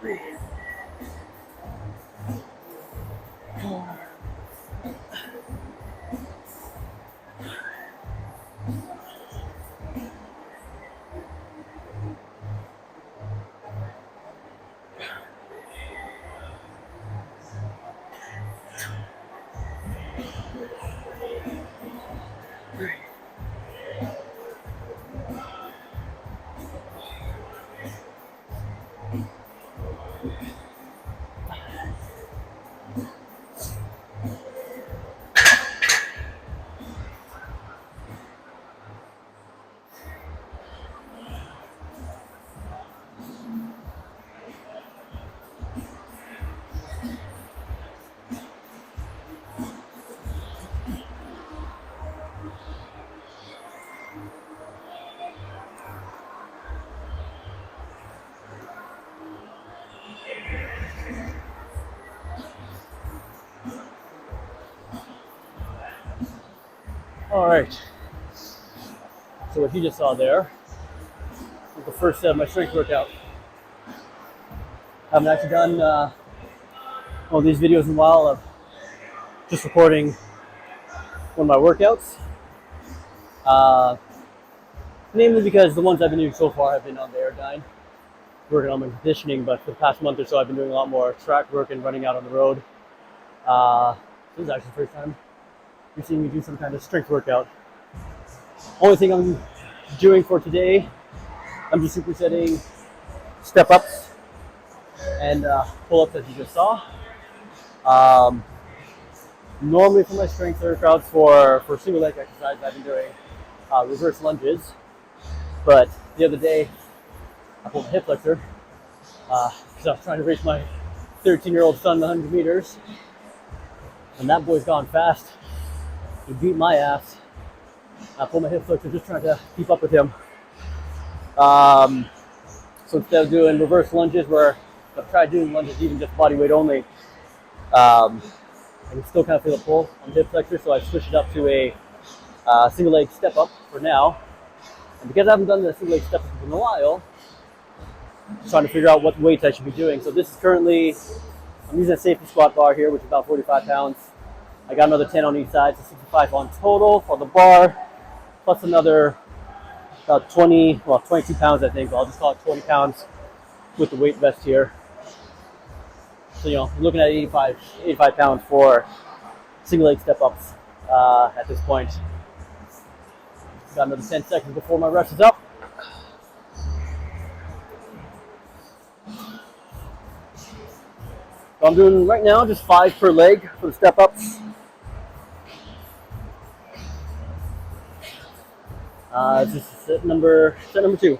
3, 4. All right, so what you just saw there was the first set of my strength workout. I haven't actually done one of these videos in a while of just recording one of my workouts. Namely because the ones I've been doing so far have been on the Airdyne, working on my conditioning, but for the past month or so I've been doing a lot more track work and running out on the road. This is actually the first time you're seeing me do some kind of strength workout. Only thing I'm doing for today, I'm just supersetting step ups and pull ups, as you just saw. Normally for my strength workouts for single leg exercise, I've been doing reverse lunges, but the other day I pulled a hip flexor because I was trying to race my 13-year-old son 100 meters, and that boy's gone fast. He beat my ass. I pulled my hip flexor just trying to keep up with him. So instead of doing reverse lunges, where I've tried doing lunges even just body weight only, I can still kind of feel a pull on the hip flexor, so I switched it up to a single leg step up for now. And because I haven't done the single leg step up in a while, I'm trying to figure out what weights I should be doing. So this is currently, I'm using a safety squat bar here, which is about 45 pounds. I got another 10 on each side, so 65 on total for the bar, plus another about 22 pounds, I think. I'll just call it 20 pounds with the weight vest here. So, you know, I'm looking at 85 pounds for single leg step ups at this point. Got another 10 seconds before my rest is up. So I'm doing right now just 5 per leg for the step ups. This is set number 2.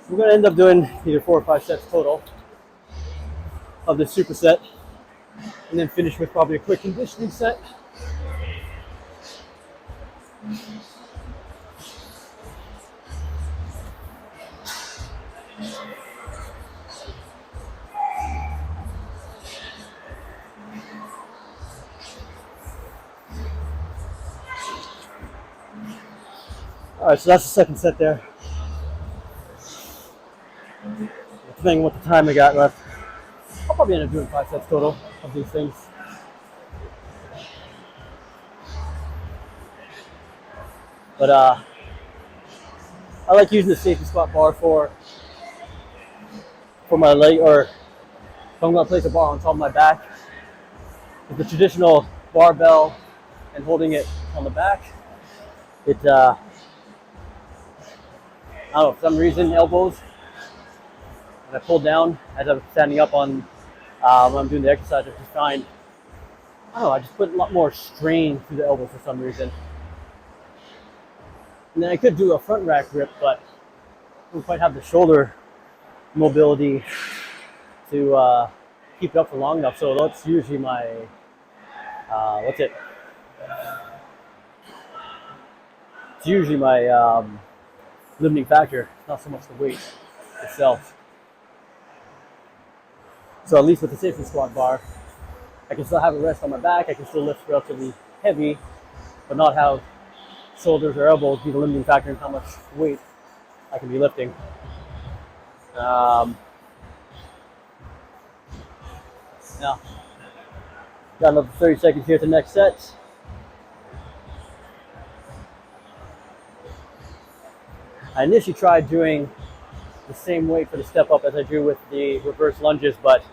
We're going to end up doing either 4 or 5 sets total of this superset, and then finish with probably a quick conditioning set. Alright, so that's the second set there. Depending on what the time I got left, I'll probably end up doing 5 sets total of these things. But I like using the safety squat bar for my leg, or if I'm going to place a bar on top of my back, With the traditional barbell and holding it on the back, it I don't know, for some reason elbows, and I pull down as I'm standing up on when I'm doing the exercise. I just find, I don't know, I just put a lot more strain through the elbows for some reason. And then I could do a front rack grip, but I don't quite have the shoulder mobility to keep it up for long enough. So that's usually my it's usually my limiting factor, not so much the weight itself. So at least with the safety squat bar, I can still have it rest on my back. I can still lift relatively heavy, but not have shoulders or elbows be the limiting factor in how much weight I can be lifting. Now, got another 30 seconds here to the next set. I initially tried doing the same weight for the step up as I do with the reverse lunges, but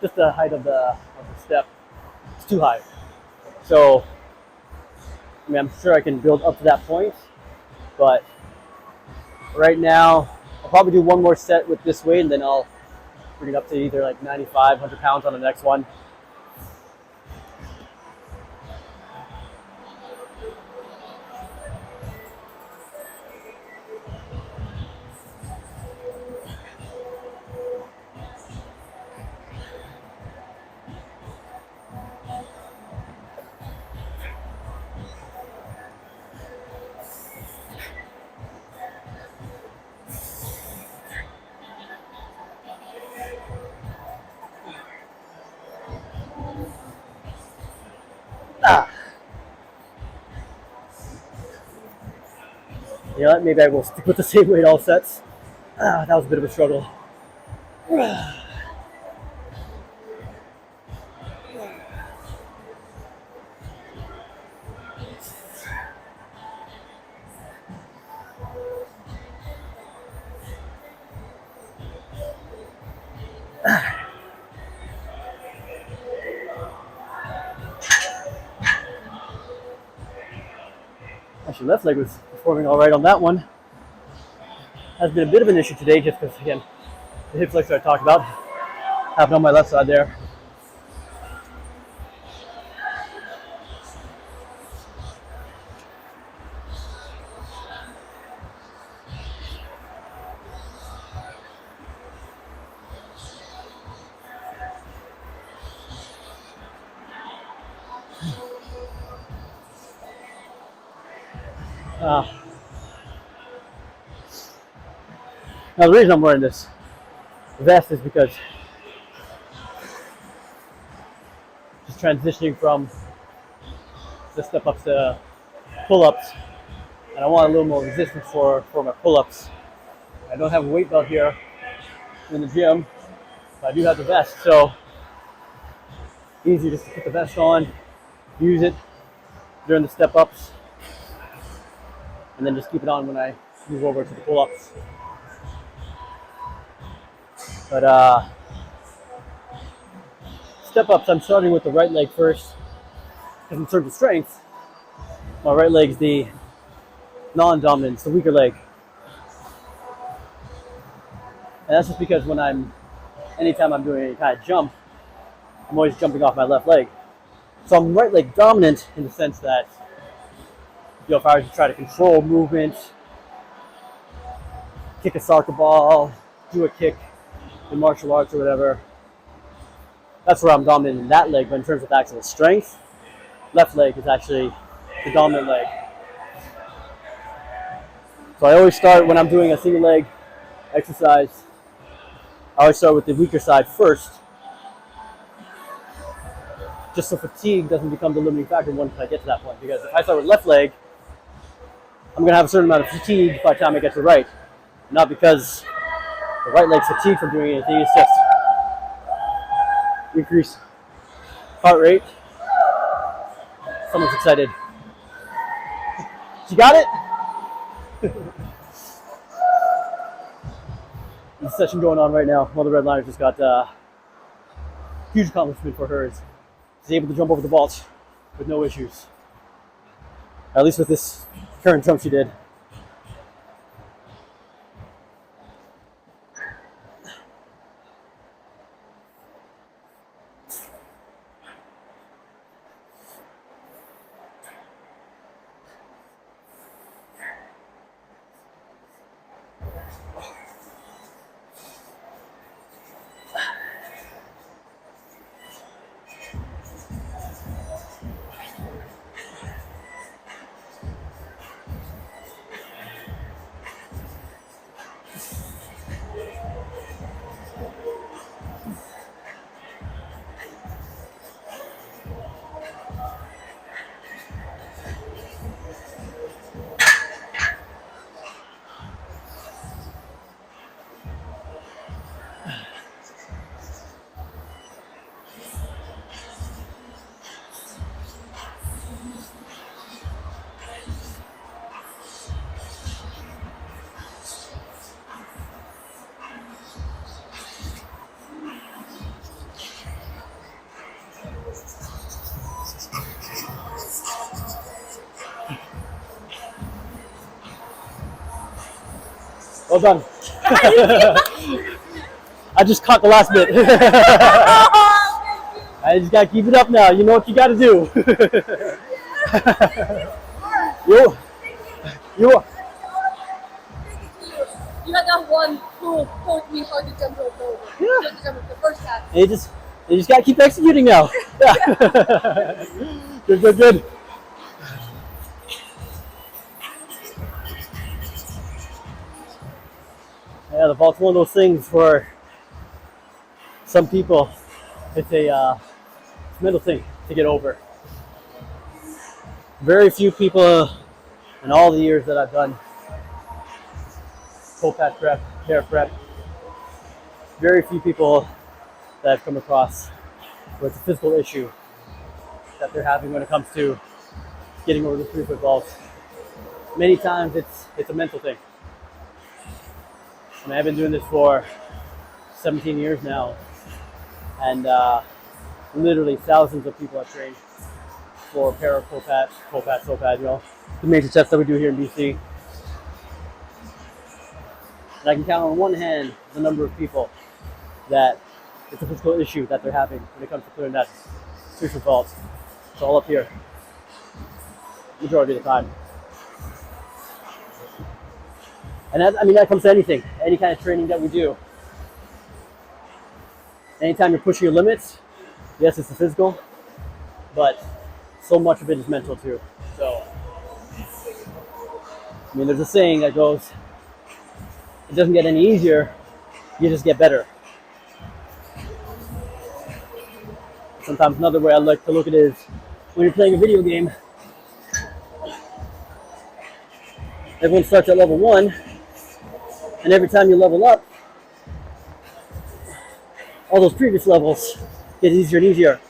just the height of the step is too high. So, I mean, I'm sure I can build up to that point, but right now, I'll probably do one more set with this weight, and then I'll bring it up to either like 95, 100 pounds on the next one. You know what? Maybe I will stick with the same weight all sets. That was a bit of a struggle. Actually, left leg was performing all right on that one. Has been a bit of an issue today, just because again, the hip flexor I talked about happened on my left side there. Now the reason I'm wearing this vest is because just transitioning from the step ups to pull ups, and I want a little more resistance for my pull ups. I don't have a weight belt here in the gym, but I do have the vest, so easy just to put the vest on, use it during the step ups, and then just keep it on when I move over to the pull ups. But step ups, I'm starting with the right leg first, because in terms of strength, my right leg is the non-dominant, it's the weaker leg. And that's just because anytime I'm doing any kind of jump, I'm always jumping off my left leg. So I'm right leg dominant in the sense that, if I were to try to control movement, kick a soccer ball, do a kick in martial arts or whatever, that's where I'm dominant in that leg. But in terms of actual strength, left leg is actually the dominant leg. So I always start, when I'm doing a single leg exercise, I always start with the weaker side first, just so fatigue doesn't become the limiting factor once I get to that point. Because if I start with left leg, I'm going to have a certain amount of fatigue by the time I get to right. Not because the right leg's fatigued from doing anything, it's just increase heart rate. Someone's excited. You got it? There's a session going on right now. Well, the red liner just got huge accomplishment for hers. is able to jump over the vault with no issues. At least with this current jump she did. Well done. I just caught the last bit. I just gotta keep it up now. You know what you gotta do. you You had that one who told me how to jump rope over. Yeah. Just jump the first time. You just gotta keep executing now. Good. Yeah, the vault's one of those things for some people. It's a mental thing to get over. Very few people in all the years that I've done co-pat prep, pair prep, very few people that I've come across where it's a physical issue that they're having when it comes to getting over the 3-foot vault. Many times it's a mental thing. I mean, I've been doing this for 17 years now, and literally thousands of people I've trained for para, co-pat, so-pat, you know, the major sets that we do here in BC. And I can count on one hand the number of people that it's a physical issue that they're having when it comes to clearing that 3-foot vault. It's all up here, majority of the time. And that comes to anything, any kind of training that we do. Anytime you're pushing your limits, yes, it's the physical, but so much of it is mental too. So, I mean, there's a saying that goes, it doesn't get any easier, you just get better. Sometimes another way I like to look at it is, when you're playing a video game, everyone starts at level 1, and every time you level up, all those previous levels get easier and easier.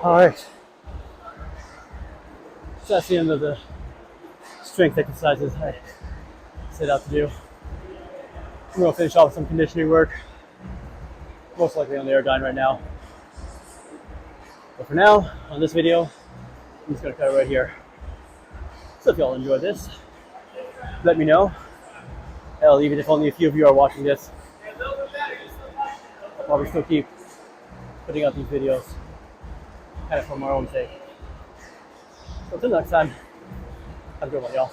All right. So that's the end of the strength exercises I set out to do. I'm gonna finish off with some conditioning work. Most likely on the Airdyne right now. But for now, on this video, I'm just gonna cut it right here. So if y'all enjoyed this, let me know. Hell, even if only a few of you are watching this, I'll probably still keep putting out these videos, kind of for my own sake. So until next time, have a good one, y'all.